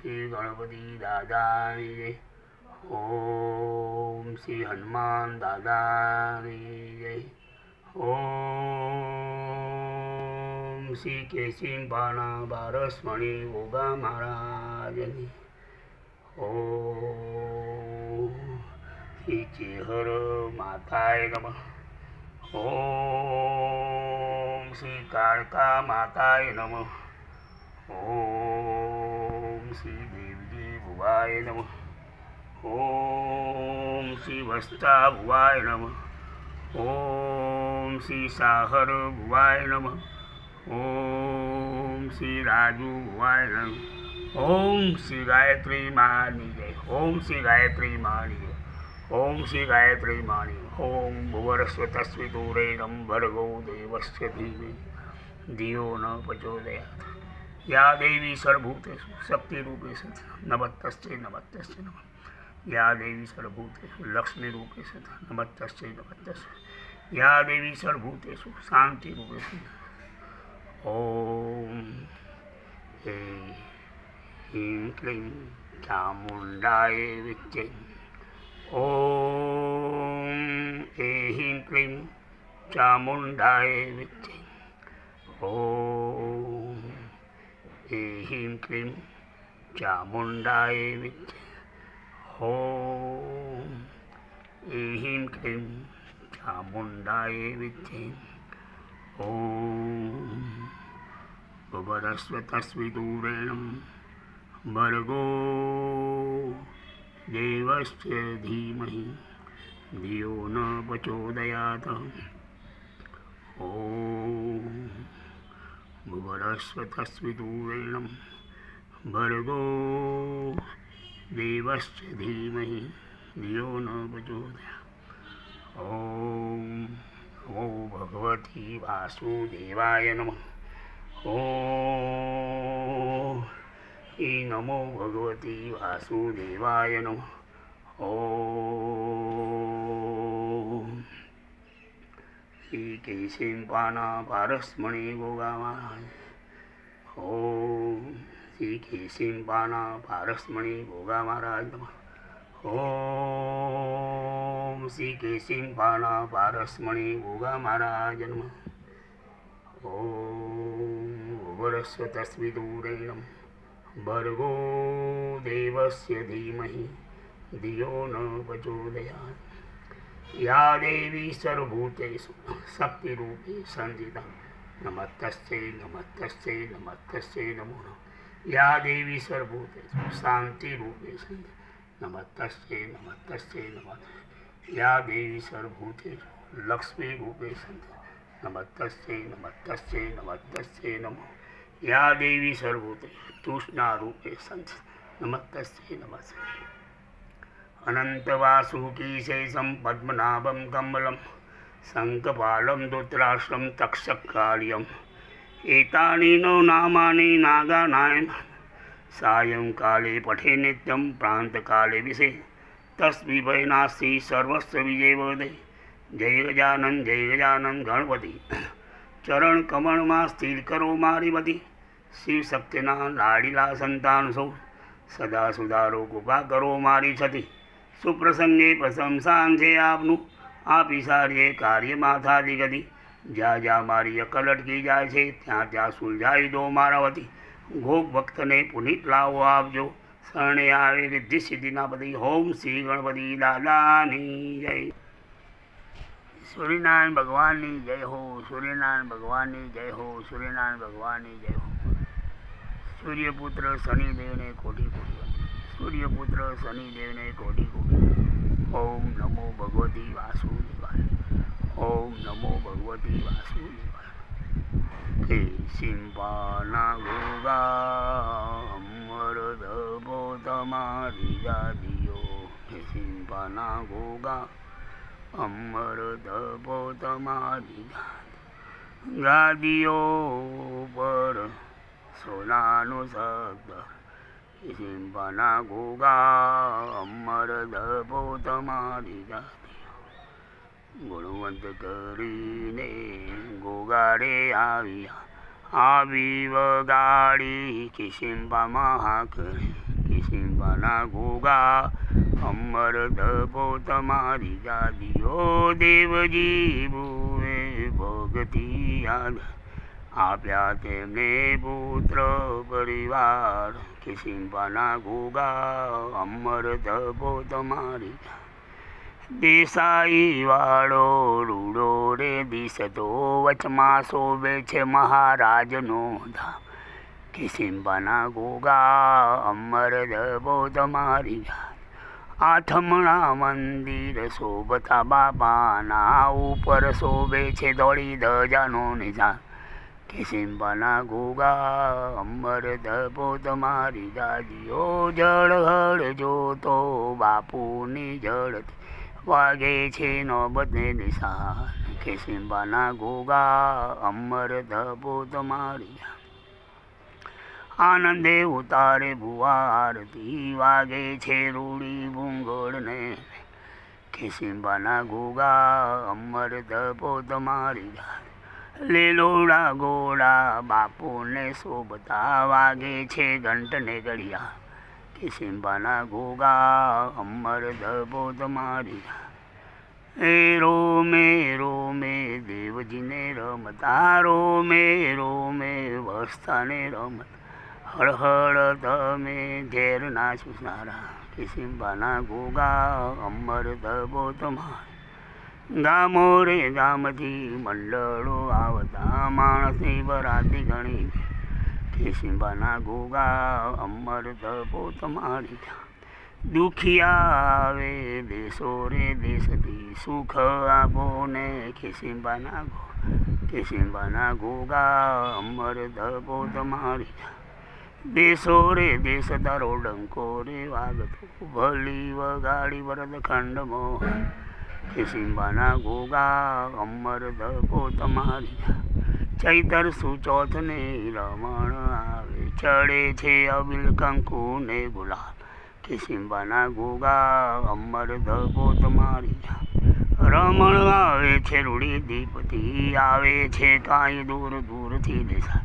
શ્રી ગણપતિ દાદાની જય. ઓમ શ્રી હનુમાન દાદાની જય. ઓમ શ્રી કેશીપાના બારસમણી ગોગા મહારાજની. ઓમ શ્રી ચેહર માતાય નમઃ. ઓમ શ્રી કાળકા માતાય નમઃ. ઓમ શ્રી દેવજી ભુવાય નમઃ. ઓમ શ્રી વસ્તા ભુવાય નમઃ. ઓમ શ્રી સાહર ભુવાય નમઃ. ઓમ શ્રી રાજુ ભુવાય નમઃ. ઓમ શ્રી ગાયત્રી માની જય. ઓમ શ્રી ગાયત્રી માની જય. ઓમ શ્રી ગાયત્રી માની. ઓમ ભુવરસ્વતસ્વિતુરેણં ભર્ગો દેવસ્ય ધીમહિ ધિયો ન પ્રચોદયાत्. या देवी सर्वभूतेषु शक्तिरूपेषु नमस्तस्यै नमस्तस्यै नमः. या देवी सर्वभूतेषु लक्ष्मीरूपेषु नमस्तस्यै नमस्तस्यै. या देवी सर्वभूतेषु शान्तिरूपेषु. ओम ह्रीं क्लीं चामुण्डाय विद्महे. ओम ह्रीं क्लीं चामुण्डाय विद्महे. ओम ह्रीं क्लीं चामुण्डाय विद्महे. ओम ह्रीं क्लीं चामुण्डाय विद्महे. ओम भुवरस्वतस्वितुरेणं भर्गो देवस्य धीमहि धियो न प्रचोदयात्. ओम भुवरस्वतस्वितुरेणं भर्गो देवस्य धीमहि धियो न प्रचोदयात्. ओम नमो भगवती वासुदेवाय नमः. ओम नमो भगवती वासुदेवाय नमः. ओम श्री केशीपाना पारसमणी गोगा महाराज. ओम श्री केशीपाना पारसमणी गोगा महाराज नमः. ओम श्री केशीपाना पारसमणी गोगा महाराज नमः. ओम भुवरस्वतस्वितुरेणं भर्गो देवस्य धीमहि धियो न प्रचोदयात्. या देवी सर्वभूतेषु शक्तिरूपे संस्थिता नमस्तस्यै नमस्तस्यै नमस्तस्यै नमो नमः. या देवी सर्वभूतेषु शान्तिरूपे संस्थिता नमस्तस्यै नमस्तस्यै नमः. या देवी सर्वभूतेषु लक्ष्मीरूपे संस्थिता नमस्तस्यै नमस्तस्यै नमस्तस्यै नमः. या देवी सर्वभूतेषु तृष्णारूपे संस्थिता नमस्तस्यै नमस्तस्यै. अनन्तवासुकीशेषं पद्मनाभं कमलं शङ्खपालं धृतराष्ट्रं तक्षकार्यम्. एतानि नो नामानि नागानां सायंकाले पठे नित्यं प्रान्तकाले विषे तस्मै वै नास्ति सर्वस्य विजयवदे. जय गजानन गणपति चरण कमल में स्थिर करो मारी बधी. शिव शक्तिना लाडीला संतान सौ सदा सुधारो कृपा करो मारी छती. सुप्रसंगे प्रशंसा છે આપનું આપી સારીએ કાર્ય માથાથી ગતિ. જ્યાં જ્યાં મારી અકલ અટકી જાય છે ત્યાં ત્યાં સુલઝાવી દો મારા વતી. ગોપ ભક્તને પુનિત લાવો આપજો શરણે આવે રિદ્ધિ સિદ્ધિના બધી. ઓમ શ્રી ગણપતિ દાદાની જય. सूर्यनारायण भगवान की जय हो. सूर्यनारायण भगवान की जय हो. सूर्यनारायण भगवान की जय हो. सूर्यपुत्र शनिदेव ने कोटि कोटि. सूर्यपुत्र शनिदेव ने कोटि कोटि. ओम नमो भगवती वासुदेवाय. ओम नमो भगवती वासुदेवाय. केशिंपाना गोगा अमर दबो तमारी जादियो. केशिंपाना गोगा अमर दबो तमारी गादियों पर सोनानु शब्द. सिंपना गोगा अमर दबो तमारी गादियों. गुणवंत करीने गोगाड़े आविया આવી વગાડી કિશિંબા મહાકરે. કિસિમ્બાના ગોગા અમર ધપો તમારી ગાદીઓ દેવજી ભુવે ભગતી યાદ આપ્યા તેમને પુત્ર પરિવાર કિસિમ્બાના ગોગા અમર ધપો તમારી દેસાઈ વાળો રૂડો રે દિશતો વચમાં શોભે છે મહારાજનો ધામ કિસિમ્બાના ગોગા અમર ધપો તમારી આઠમણા મંદિર શોભતા બાપાના ઉપર શોભે છે દોડી ધજાનો નિશાન કિસિમ્બાના ગોગા અમર ધપો તમારી દાદીઓ જળહળ જોતો બાપુની જળતી વાગે છે નોબતને નિશાન કિસિમ્બાના ગોગા અમર ધપો તમારી આનંદે ઉતારે ભુવા આરતી વાગે છે રૂડી ભૂંગળને કિસિમ્બાના ગોગા અમર ધપો તમારી લીલોડા ગોળા બાપુને શોભતા વાગે છે ઘંટને ઘડિયા કિસિમ્બાના ગોગા અમર ધપો તમારી રોમે દેવજીને રમતા રોમે વસ્તાને રમતા હળહળ તમે ઝેરના સુસારા કિસિમ્બાના ગોગા અમર ધપો તમારી ગામો રે ગામથી મંડળો આવતા માણસની બરાતી ગણી કિસિમ્બાના ગોગા અમર ધપો તમારી દુખિયા આવે દેશો રે દેશથી સુખ આપો ને કિસિમ્બાના ગોગા અમર ધપો તમારી દેશો રે દેશ તારો ડંકો રે વાગતો ભલી વગાડી વરદ ખંડમાં કિસિમ્બાના ગોગા અમર ધપો તમારી ચૈતર સુચોથને રમણ આવે ચડે છે અબિલ કંકુ ને ગુલાલ કિસિમ્બાના ગોગા અમર ધપો તમારી રમણ આવે છે રૂડી દીપથી આવે છે કાંઈ દૂર દૂરથી દેશા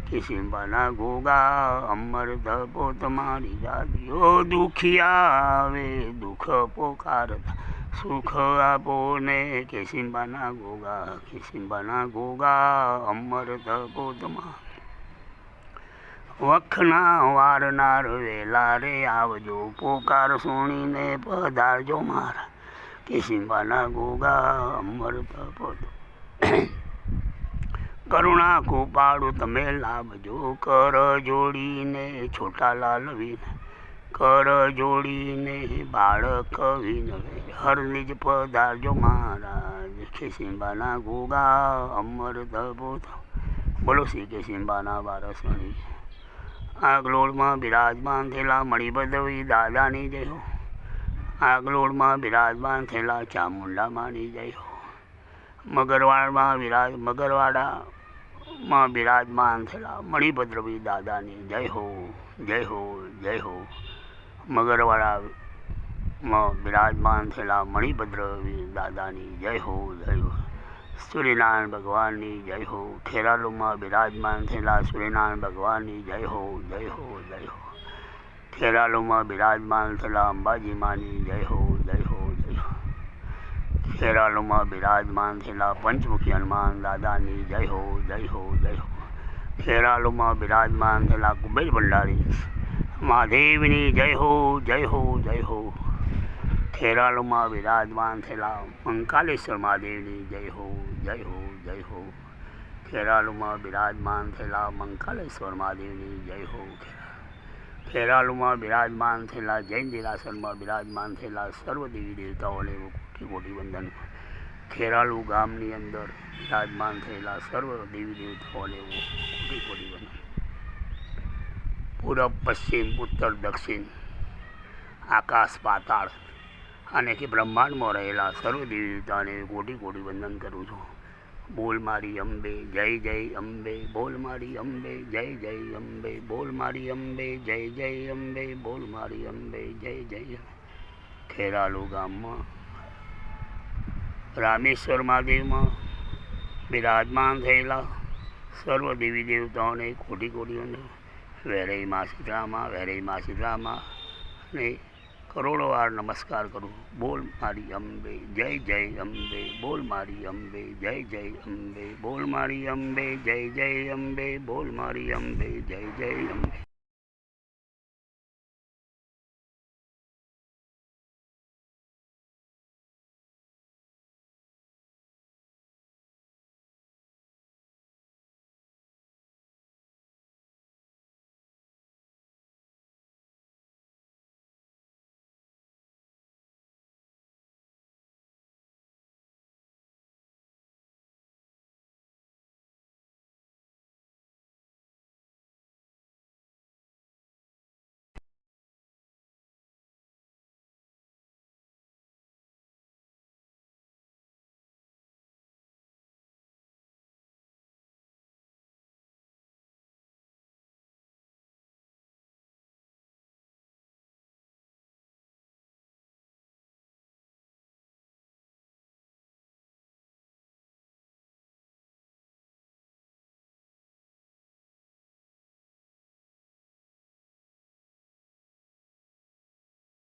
કિસિમ્બાના ગોગા અમર ધપો તમારી ગાદીઓ દુખિયા આવે દુઃખ પોકારતા સુખ આપો ને કિસિમ્બાના ગોગા અમર ધપો તમારી વખના વારનાર વેલા રે આવજો પોકાર સુણીને પધારજો મારા કિસિમ્બાના ગોગા અમર ધપો કરુણા કૃપાળુ તમે લાભજો કર જોડીને છોટા લાલવીને કર જોડીને બાળક વિનવે હરનિજ પધારજો મહારાજ કિસિમ્બાના ગોગા અમર ધપો બોલો શ્રી કિસિમ્બાના વારસણી આગલોળમાં બિરાજમાન થયેલા મણિભદ્રવી દાદાની જય હો આગલોળમાં બિરાજમાન થયેલા ચામુંડામાની જય હો મગરવાડામાં બિરાજમાન થયેલા મણિભદ્રવી દાદાની જય હો જય હો જય હો મગરવાડામાં બિરાજમાન થયેલા મણિભદ્રવી દાદાની જય હો જય હો સૂર્યનારાયણ ભગવાનની જય હો ખેરાલુમાં બિરાજમાન થયેલા સૂર્યનારાયણ ભગવાનની જય હો જય હો જય હો ખેરાલુમાં બિરાજમાન થયેલા અંબાજી માની જય હો જય હો જય હો ખેરાલુમાં બિરાજમાન થયેલા પંચમુખી હનુમાન દાદાની જય હો જય હો જય હો ખેરાલુમાં બિરાજમાન થયેલા કુબેર ભંડારી મહાદેવની જય હો જય હો જય હો ખેરાલુમાં બિરાજમાન થયેલા મંકાલેશ્વર મહાદેવની જય હો જય હો જય હો ખેરાલુમાં બિરાજમાન થયેલા મંકાલેશ્વર મહાદેવની જય હો ખેરાલુમાં બિરાજમાન થયેલા જૈન દેરાસરમાં બિરાજમાન થયેલા સર્વ દેવી દેવતાઓને કોટી કોટી વંદન ખેરાલુ ગામની અંદર બિરાજમાન થયેલા સર્વ દેવી દેવતાઓને કોટી કોટી વંદન પૂરબ પશ્ચિમ ઉત્તર દક્ષિણ આકાશ પાતાળ અને કે બ્રહ્માંડમાં રહેલા સર્વ દેવી દેવતાને કોટી કોટી વંદન કરું છું બોલ મારી અંબે જય જય અંબે બોલ મારી અંબે જય જય અંબે બોલ મારી અંબે જય જય અંબે બોલ મારી અંબે જય જય ખેરાલુ ગામમાં રામેશ્વર મહાદેવમાં બિરાજમાન થયેલા સર્વ દેવી દેવતાઓને કોટી કોટી વંદન વેરઈ માં સીતરામાં, વેરઈ માં સીતરામાં, અને કરોડો વાર નમસ્કાર કરું. બોલ મારી અંબે, જય જય અંબે, બોલ મારી અંબે, જય જય અંબે, બોલ મારી અંબે, જય જય અંબે, બોલ મારી અંબે, જય જય અંબે.